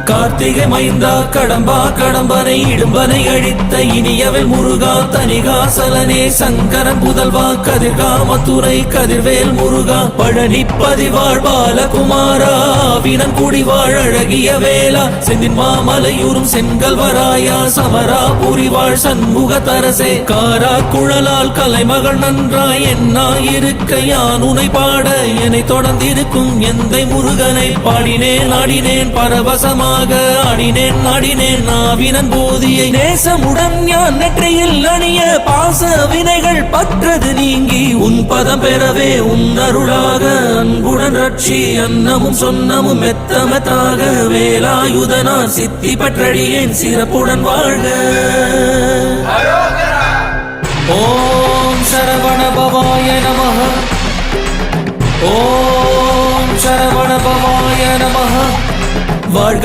கார்த்திகை மைந்தா கடம்பா கடம்பனை இடும்பனை அழித்த இனியவன் முருகா தனிகாசலனே சங்கரன் புதல்வா கதிர்கா மத்துரை கதிர்வேல் முருகா பழனி பதிவாழ் பாலகுமாரா வினன் குடிவாழ் அழகிய வேளா செந்தின் மாமலையூரும் செங்கல்வராயா சமரா புரிவாழ் சண்முக தரசே காரா குழலால் கலைமகள் நன்றாய் என்னாயிருக்க யான் உனை பாட என்னை தொடர்ந்திருக்கும் எந்தை முருகனை பாடினேன் ஆடினேன் பரவசமாக ஆடினேன் நாடினேன் நாவினன் போதியை நேசமுடன் ஞான் நெற்றியில் அணிய பாச வினைகள் பற்றது நீங்கி உன் பதம் பெறவே உன் அருளாக அன்புடன் ரட்சி அன்னமும் சொன்னமும் மெத்தமத்தாக வேலாயுதனார் சித்தி பற்றடியேன் சிறப்புடன் வாழ்க. ஓம் சரவண பவாய நமஹ. ஓம் சரவண பவாய நமஹ. வாழ்க.